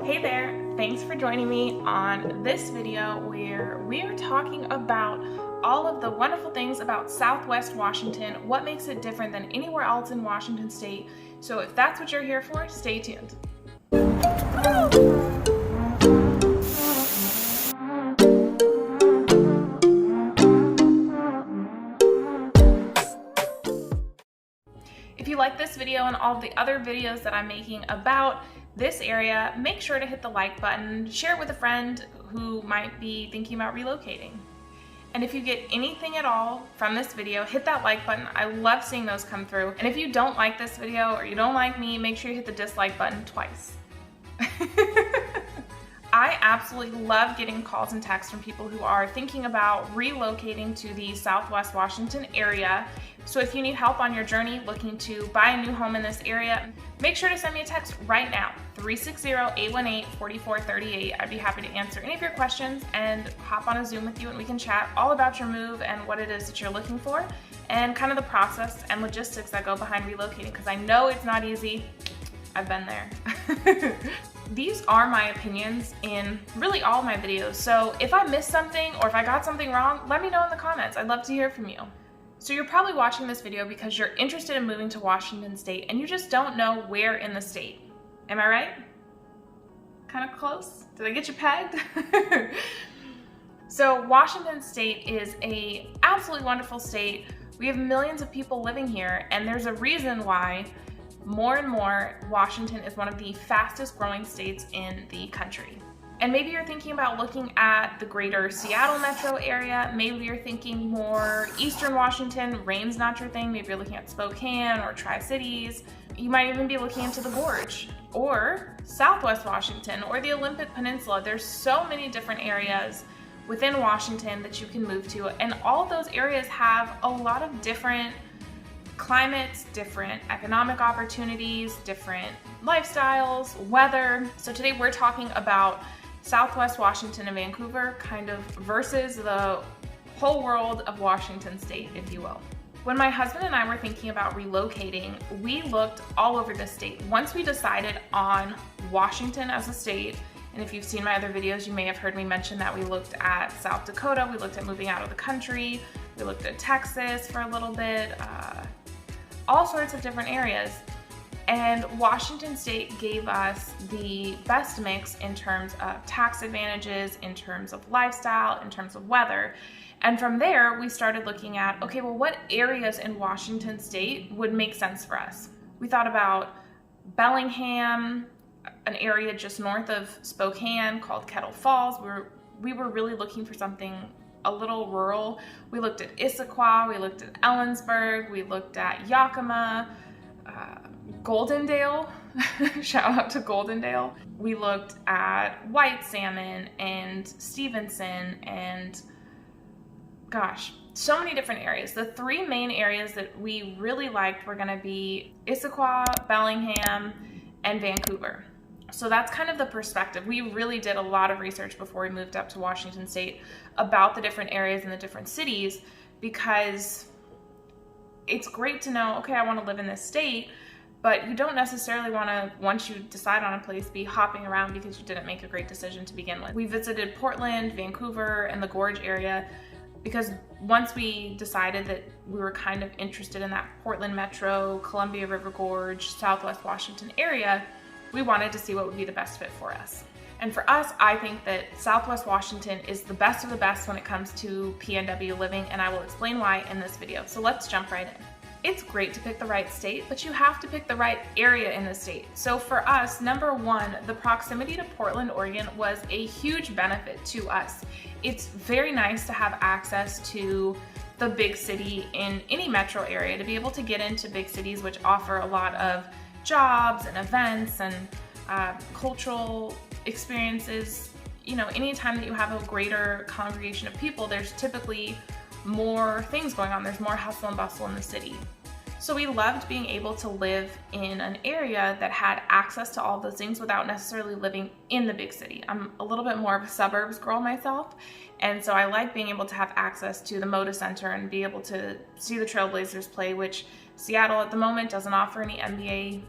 Hey there, thanks for joining me on this video where we are talking about all of the wonderful things about Southwest Washington, what makes it different than anywhere else in Washington state. So if that's what you're here for, stay tuned. If you like this video and all of the other videos that I'm making about this area, make sure to hit the like button, share it with a friend who might be thinking about relocating. And if you get anything at all from this video, hit that like button. I love seeing those come through. And if you don't like this video or you don't like me, make sure you hit the dislike button twice. I absolutely love getting calls and texts from people who are thinking about relocating to the Southwest Washington area. So if you need help on your journey looking to buy a new home in this area, make sure to send me a text right now, 360-818-4438. I'd be happy to answer any of your questions and hop on a Zoom with you and we can chat all about your move and what it is that you're looking for and kind of the process and logistics that go behind relocating, because I know it's not easy. I've been there. These are my opinions in really all my videos, so if I missed something or if I got something wrong, let me know in the comments. I'd love to hear from you. So you're probably watching this video because you're interested in moving to Washington state and you just don't know where in the state. Am I right? Kind of close? Did I get you pegged? So Washington state is an absolutely wonderful state. We have millions of people living here, and there's a reason why more and more Washington is one of the fastest growing states in the country. And maybe you're thinking about looking at the greater Seattle metro area. Maybe you're thinking more Eastern Washington. Rain's not your thing. Maybe you're looking at Spokane or Tri-Cities. You might even be looking into the Gorge or Southwest Washington or the Olympic Peninsula. There's so many different areas within Washington that you can move to. And all of those areas have a lot of different climates, different economic opportunities, different lifestyles, weather. So today we're talking about Southwest Washington and Vancouver kind of versus the whole world of Washington state, if you will. When my husband and I were thinking about relocating, we looked all over the state. Once we decided on Washington as a state, and if you've seen my other videos, you may have heard me mention that we looked at South Dakota, we looked at moving out of the country, we looked at Texas for a little bit, all sorts of different areas. And Washington state gave us the best mix in terms of tax advantages, in terms of lifestyle, in terms of weather. And from there, we started looking at, okay, well, what areas in Washington state would make sense for us? We thought about Bellingham, an area just north of Spokane called Kettle Falls. We were really looking for something a little rural. We looked at Issaquah, we looked at Ellensburg, we looked at Yakima, Goldendale, shout out to Goldendale. We looked at White Salmon and Stevenson and gosh, so many different areas. The three main areas that we really liked were gonna be Issaquah, Bellingham, and Vancouver. So that's kind of the perspective. We really did a lot of research before we moved up to Washington state about the different areas and the different cities, because it's great to know, okay, I want to live in this state, but you don't necessarily want to, once you decide on a place, be hopping around because you didn't make a great decision to begin with. We visited Portland, Vancouver, and the Gorge area because once we decided that we were kind of interested in that Portland metro, Columbia River Gorge, Southwest Washington area, we wanted to see what would be the best fit for us. And for us, I think that Southwest Washington is the best of the best when it comes to PNW living, and I will explain why in this video. So let's jump right in. It's great to pick the right state, but you have to pick the right area in the state. So for us, number one, the proximity to Portland, Oregon was a huge benefit to us. It's very nice to have access to the big city in any metro area, to be able to get into big cities which offer a lot of jobs and events and cultural experiences. You know, anytime that you have a greater congregation of people, there's typically more things going on. There's more hustle and bustle in the city. So we loved being able to live in an area that had access to all those things without necessarily living in the big city. I'm a little bit more of a suburbs girl myself, and so I like being able to have access to the Moda Center and be able to see the Trailblazers play, which Seattle at the moment doesn't offer any NBA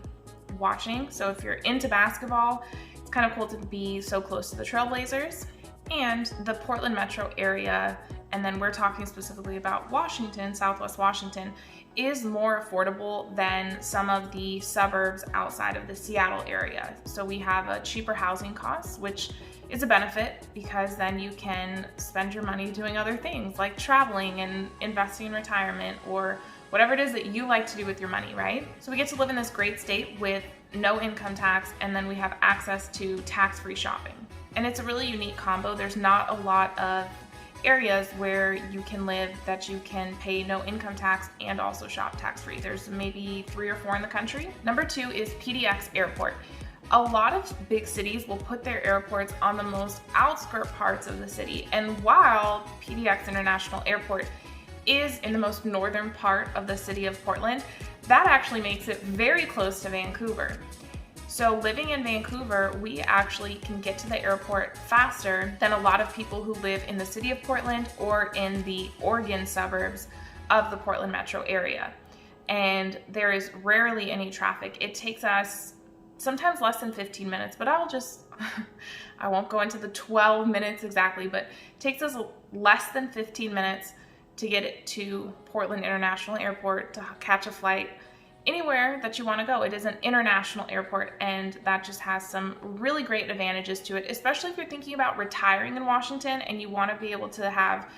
watching. So if you're into basketball, It's kind of cool to be so close to the Trailblazers. And the Portland metro area, and then we're talking specifically about Washington, Southwest Washington, is more affordable than some of the suburbs outside of the Seattle area. So we have a cheaper housing costs, which is a benefit because then you can spend your money doing other things like traveling and investing in retirement or whatever it is that you like to do with your money, right? So we get to live in this great state with no income tax, and then we have access to tax-free shopping. And it's a really unique combo. There's not a lot of areas where you can live that you can pay no income tax and also shop tax-free. There's maybe 3 or 4 in the country. Number 2 is Pdx Airport. A lot of big cities will put their airports on the most outskirt parts of the city. And while Pdx International Airport is in the most northern part of the city of Portland, that actually makes it very close to Vancouver. So living in Vancouver, we actually can get to the airport faster than a lot of people who live in the city of Portland or in the Oregon suburbs of the Portland metro area. And there is rarely any traffic. It takes us sometimes less than 15 minutes, but I won't go into the 12 minutes exactly, but it takes us less than 15 minutes to get it to Portland International Airport to catch a flight anywhere that you want to go. It is an international airport, and that just has some really great advantages to it, especially if you're thinking about retiring in Washington and you want to be able to have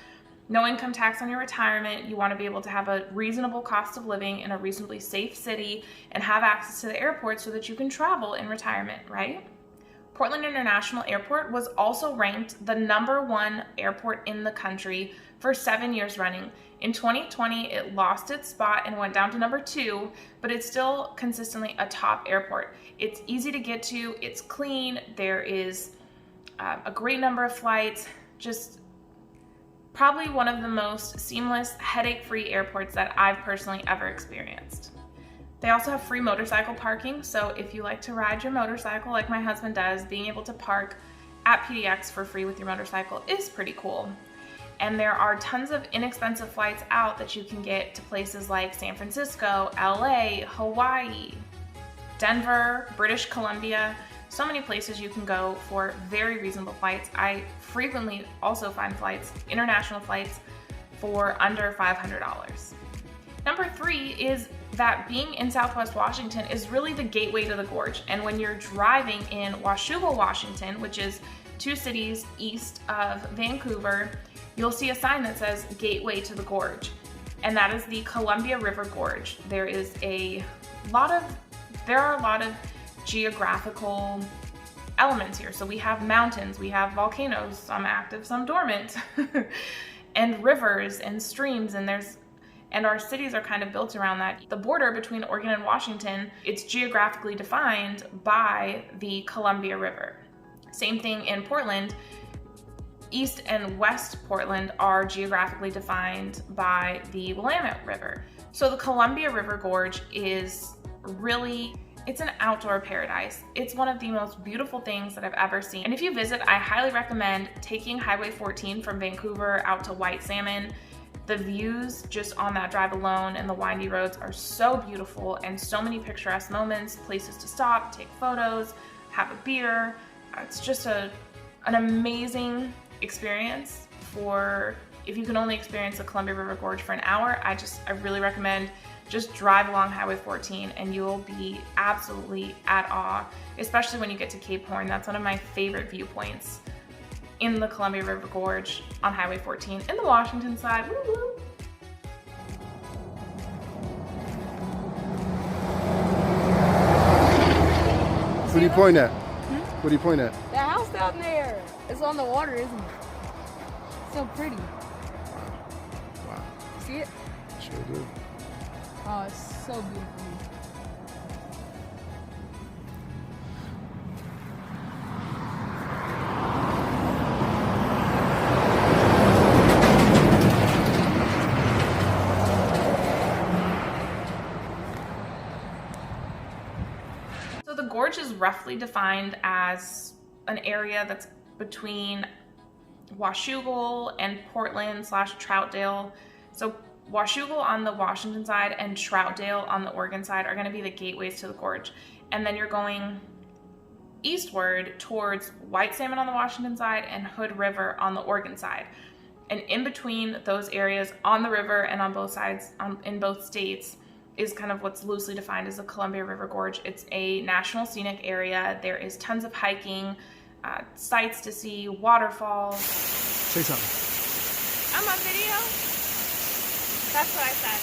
no income tax on your retirement. You want to be able to have a reasonable cost of living in a reasonably safe city and have access to the airport so that you can travel in retirement, right? Portland International Airport was also ranked the #1 airport in the country for 7 years running. In 2020, it lost its spot and went down to #2, but it's still consistently a top airport. It's easy to get to, it's clean, there is a great number of flights, just probably one of the most seamless, headache-free airports that I've personally ever experienced. They also have free motorcycle parking, so if you like to ride your motorcycle like my husband does, being able to park at PDX for free with your motorcycle is pretty cool. And there are tons of inexpensive flights out that you can get to places like San Francisco, LA, Hawaii, Denver, British Columbia. So many places you can go for very reasonable flights. I frequently also find flights, international flights, for under $500. Number 3 is that being in Southwest Washington is really the gateway to the Gorge. And when you're driving in Washougal, Washington, which is 2 cities east of Vancouver, you'll see a sign that says Gateway to the Gorge, and that is the Columbia River Gorge. There are a lot of geographical elements here. So we have mountains, we have volcanoes, some active, some dormant, and rivers and streams, and our cities are kind of built around that. The border between Oregon and Washington, it's geographically defined by the Columbia River. Same thing in Portland. East and West Portland are geographically defined by the Willamette River. So the Columbia River Gorge is really, it's an outdoor paradise. It's one of the most beautiful things that I've ever seen. And if you visit, I highly recommend taking Highway 14 from Vancouver out to White Salmon. The views just on that drive alone and the windy roads are so beautiful, and so many picturesque moments, places to stop, take photos, have a beer. It's just an amazing experience for if you can only experience the Columbia River Gorge for an hour. I really recommend just drive along Highway 14 and you'll be absolutely at awe, especially when you get to Cape Horn. That's one of my favorite viewpoints in the Columbia River Gorge on Highway 14 in the Washington side. Woo-woo. What are you pointing at? What are you pointing at? The house down there. It's on the water, isn't it? So pretty. Wow. See it? Sure do. Oh, it's so beautiful. So the gorge is roughly defined as an area that's between Washougal and Portland/Troutdale. So Washougal on the Washington side and Troutdale on the Oregon side are going to be the gateways to the gorge. And then you're going eastward towards White Salmon on the Washington side and Hood River on the Oregon side. And in between those areas on the river and on both sides in both states is kind of what's loosely defined as the Columbia River Gorge. It's a national scenic area. There is tons of hiking, sights to see, waterfalls. Say something. I'm on video. That's what I said.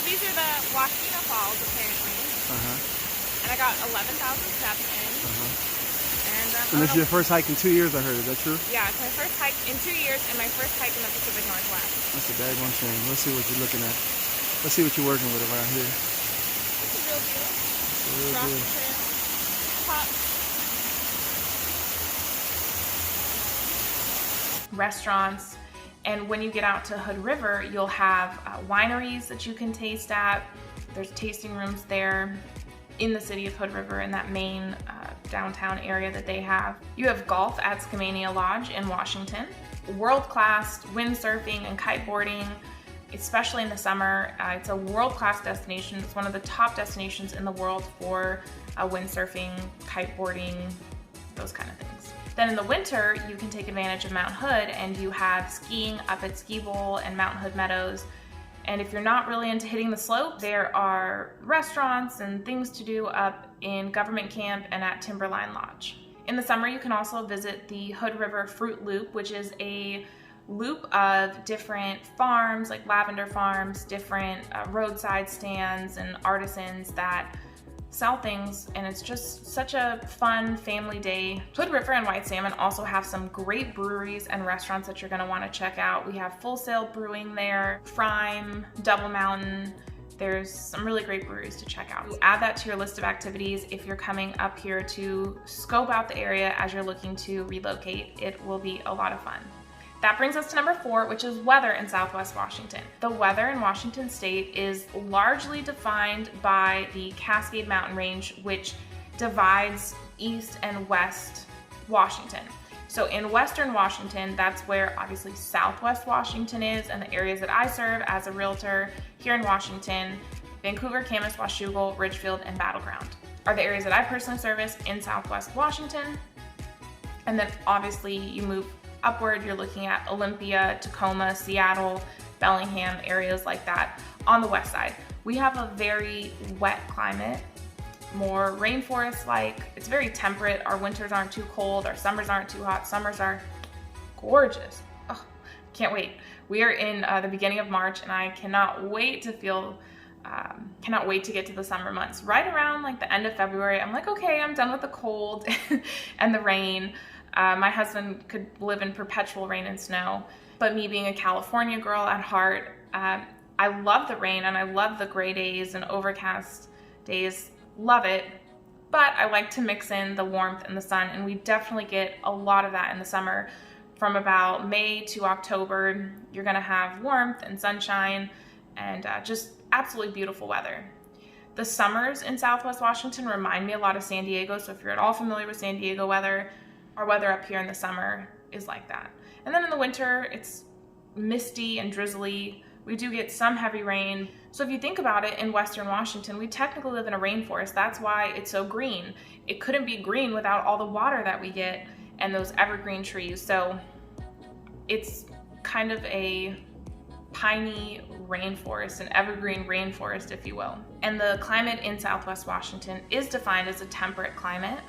These are the Washita Falls, apparently. And I got 11,000 steps in. And this is your first hike in 2 years, I heard. Is that true? Yeah, it's my first hike in 2 years and my first hike in the Pacific Northwest. That's a daggone shame. Let's see what you're looking at. Let's see what you're working with around here. It's a real deal. It's a real Cross deal. the trail. Pop. Restaurants. And when you get out to Hood River, you'll have wineries that you can taste at. There's tasting rooms there in the city of Hood River in that main downtown area that they have. You have golf at Skamania Lodge in Washington. World-class windsurfing and kiteboarding, especially in the summer. It's a world-class destination. It's one of the top destinations in the world for windsurfing, kiteboarding, those kind of things. Then in the winter, you can take advantage of Mount Hood, and you have skiing up at Ski Bowl and Mount Hood Meadows. And if you're not really into hitting the slope, there are restaurants and things to do up in Government Camp and at Timberline Lodge. In the summer, you can also visit the Hood River Fruit Loop, which is a loop of different farms, like lavender farms, different roadside stands and artisans that sell things, and it's just such a fun family day. Hood River and White Salmon also have some great breweries and restaurants that you're going to want to check out. We have Full Sail Brewing there, Frime, Double Mountain. There's some really great breweries to check out. Add that to your list of activities if you're coming up here to scope out the area as you're looking to relocate. It will be a lot of fun. That brings us to number 4, which is weather in Southwest Washington. The weather in Washington State is largely defined by the Cascade Mountain Range, which divides East and West Washington. So in Western Washington, that's where obviously Southwest Washington is, and the areas that I serve as a realtor here in Washington, Vancouver, Camas, Washougal, Ridgefield, and Battle Ground are the areas that I personally service in Southwest Washington. And then obviously you move upward, you're looking at Olympia, Tacoma, Seattle, Bellingham, areas like that on the west side. We have a very wet climate, more rainforest-like. It's very temperate. Our winters aren't too cold, our summers aren't too hot. Summers are gorgeous. Oh, can't wait. We are in the beginning of March, and I cannot wait to get to the summer months. Right around like the end of February, I'm like, okay, I'm done with the cold and the rain. My husband could live in perpetual rain and snow, but me being a California girl at heart, I love the rain and I love the gray days and overcast days, love it, but I like to mix in the warmth and the sun, and we definitely get a lot of that in the summer. From about May to October, you're gonna have warmth and sunshine and just absolutely beautiful weather. The summers in Southwest Washington remind me a lot of San Diego, so if you're at all familiar with San Diego weather, our weather up here in the summer is like that. And then in the winter, it's misty and drizzly. We do get some heavy rain. So if you think about it, in Western Washington, we technically live in a rainforest. That's why it's so green. It couldn't be green without all the water that we get and those evergreen trees. So it's kind of a piney rainforest, an evergreen rainforest, if you will. And the climate in Southwest Washington is defined as a temperate climate.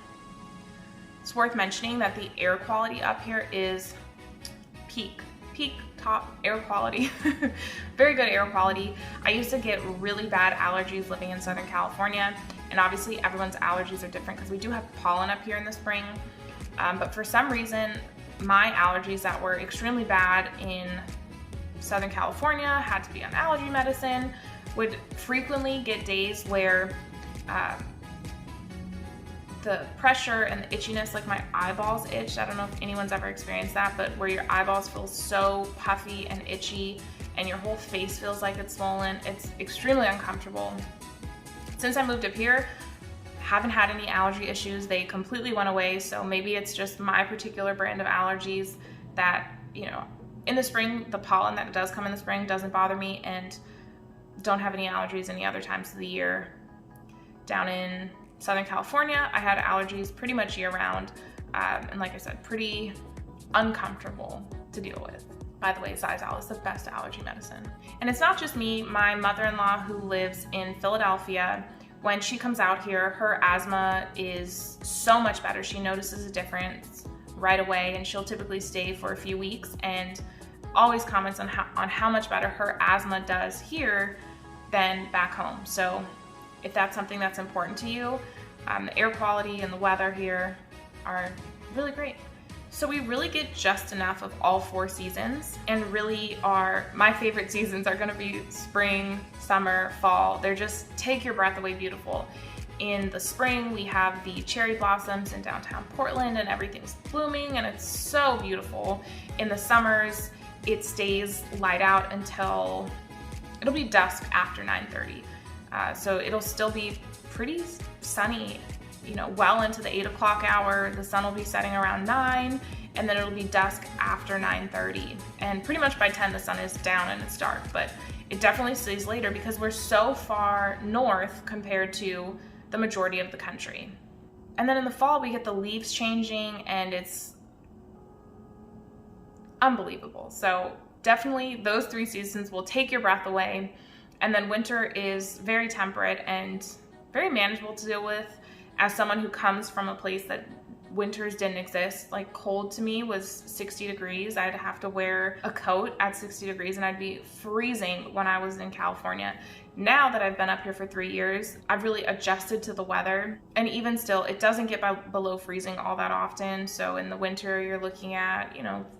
It's worth mentioning that the air quality up here is peak top air quality. Very good air quality. I used to get really bad allergies living in Southern California, and obviously everyone's allergies are different because we do have pollen up here in the spring. But for some reason, my allergies that were extremely bad in Southern California, had to be on allergy medicine, would frequently get days where the pressure and the itchiness, like my eyeballs itched. I don't know if anyone's ever experienced that, but where your eyeballs feel so puffy and itchy and your whole face feels like it's swollen. It's extremely uncomfortable. Since I moved up here, haven't had any allergy issues. They completely went away. So maybe it's just my particular brand of allergies that, you know, in the spring, the pollen that does come in the spring doesn't bother me, and don't have any allergies any other times of the year. Down in Southern California, I had allergies pretty much year round. And like I said, pretty uncomfortable to deal with. By the way, Zizal is the best allergy medicine. And it's not just me. My mother-in-law, who lives in Philadelphia, when she comes out here, her asthma is so much better. She notices a difference right away, and she'll typically stay for a few weeks and always comments on how much better her asthma does here than back home. So if that's something that's important to you, the air quality and the weather here are really great. So we really get just enough of all 4 seasons, and really my favorite seasons are gonna be spring, summer, fall. They're just take your breath away beautiful. In the spring, we have the cherry blossoms in downtown Portland and everything's blooming and it's so beautiful. In the summers, it stays light out until it'll be dusk after 9:30. So it'll still be pretty sunny, well into the 8 o'clock hour. The sun will be setting around 9, and then it'll be dusk after 9:30. And pretty much by 10, the sun is down and it's dark, but it definitely stays later because we're so far north compared to the majority of the country. And then in the fall, we get the leaves changing and it's unbelievable. So definitely those 3 seasons will take your breath away. And then winter is very temperate and very manageable to deal with. As someone who comes from a place that winters didn't exist, like cold to me was 60 degrees. I'd have to wear a coat at 60 degrees and I'd be freezing when I was in California. Now that I've been up here for 3 years, I've really adjusted to the weather. And even still, it doesn't get below freezing all that often. So in the winter, you're looking at,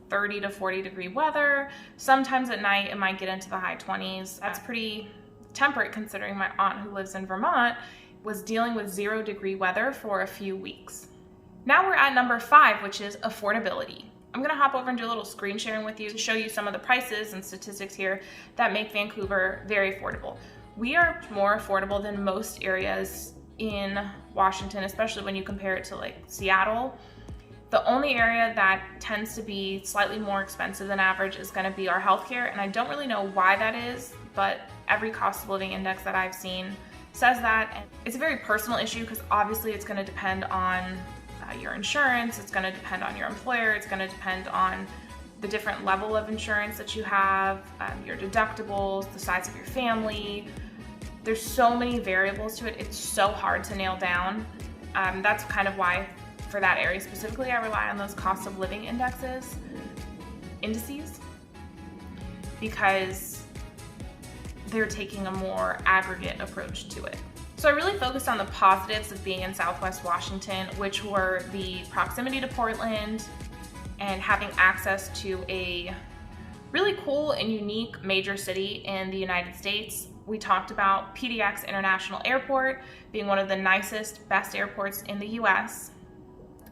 30 to 40 degree weather. Sometimes at night, it might get into the high 20s. That's pretty temperate considering my aunt who lives in Vermont was dealing with 0 degree weather for a few weeks. Now we're at number 5, which is affordability. I'm gonna hop over and do a little screen sharing with you to show you some of the prices and statistics here that make Vancouver very affordable. We are more affordable than most areas in Washington, especially when you compare it to like Seattle. The only area that tends to be slightly more expensive than average is gonna be our healthcare, and I don't really know why that is, but every cost of living index that I've seen says that. And it's a very personal issue because obviously it's going to depend on your insurance, it's going to depend on your employer, it's going to depend on the different level of insurance that you have, your deductibles, the size of your family. There's so many variables to it, it's so hard to nail down. That's kind of why for that area specifically I rely on those cost of living indices, because they're taking a more aggregate approach to it. So I really focused on the positives of being in Southwest Washington, which were the proximity to Portland and having access to a really cool and unique major city in the United States. We talked about Pdx International Airport being one of the nicest, best airports in the US,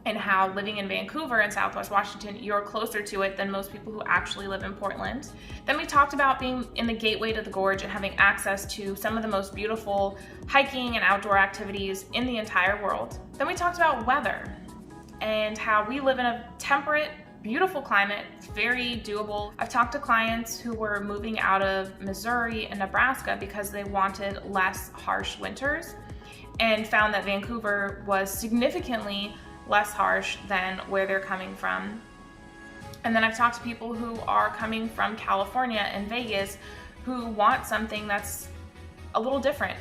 and how living in Vancouver in Southwest Washington, you're closer to it than most people who actually live in Portland. Then we talked about being in the gateway to the Gorge and having access to some of the most beautiful hiking and outdoor activities in the entire world. Then we talked about weather and how we live in a temperate, beautiful climate. It's very doable. I've talked to clients who were moving out of Missouri and Nebraska because they wanted less harsh winters and found that Vancouver was significantly less harsh than where they're coming from. And then I've talked to people who are coming from California and Vegas who want something that's a little different.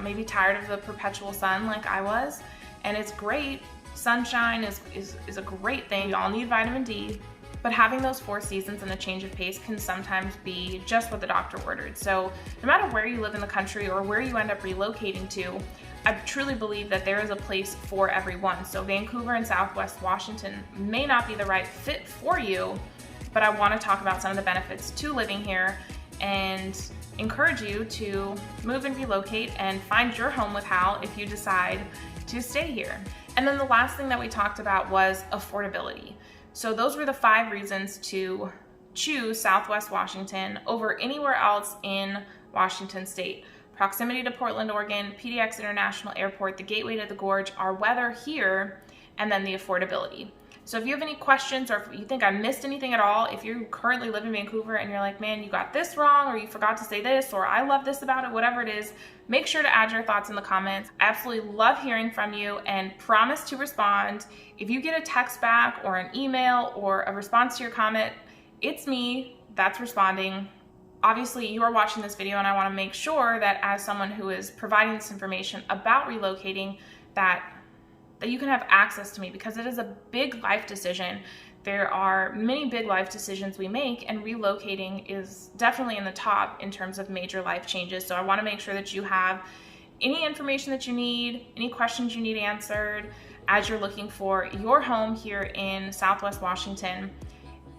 Maybe tired of the perpetual sun like I was, and it's great. Sunshine is a great thing. We all need vitamin D, but having those 4 seasons and a change of pace can sometimes be just what the doctor ordered. So no matter where you live in the country or where you end up relocating to, I truly believe that there is a place for everyone. So Vancouver and Southwest Washington may not be the right fit for you, but I want to talk about some of the benefits to living here and encourage you to move and relocate and find your home with Hal if you decide to stay here. And then the last thing that we talked about was affordability. So those were the 5 reasons to choose Southwest Washington over anywhere else in Washington state. Proximity to Portland, Oregon, Pdx International Airport, the gateway to the Gorge, our weather here, and then the affordability. So if you have any questions, or if you think I missed anything at all, if you currently live in Vancouver and you're like, man, you got this wrong, or you forgot to say this, or I love this about it, whatever it is, make sure to add your thoughts in the comments. I absolutely love hearing from you and promise to respond. If you get a text back or an email or a response to your comment, it's me that's responding. Obviously, you are watching this video, and I want to make sure that as someone who is providing this information about relocating, that you can have access to me, because it is a big life decision. There are many big life decisions we make, and relocating is definitely in the top in terms of major life changes. So I want to make sure that you have any information that you need, any questions you need answered as you're looking for your home here in Southwest Washington.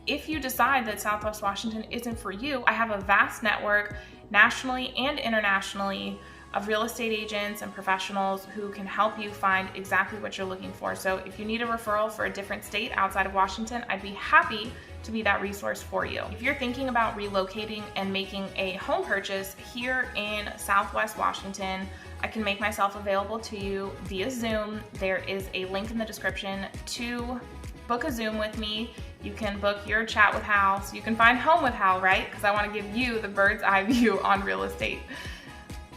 If you decide that Southwest Washington isn't for you, I have a vast network nationally and internationally of real estate agents and professionals who can help you find exactly what you're looking for. So if you need a referral for a different state outside of Washington, I'd be happy to be that resource for you. If you're thinking about relocating and making a home purchase here in Southwest Washington, I can make myself available to you via Zoom. There is a link in the description to book a Zoom with me. You can book your chat with Hal, so you can find home with Hal, right? Because I want to give you the bird's eye view on real estate.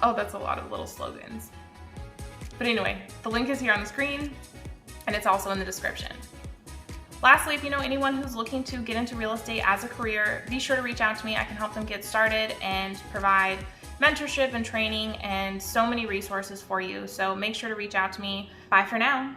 Oh, that's a lot of little slogans. But anyway, the link is here on the screen, and it's also in the description. Lastly, if you know anyone who's looking to get into real estate as a career, be sure to reach out to me. I can help them get started and provide mentorship and training and so many resources for you. So make sure to reach out to me. Bye for now.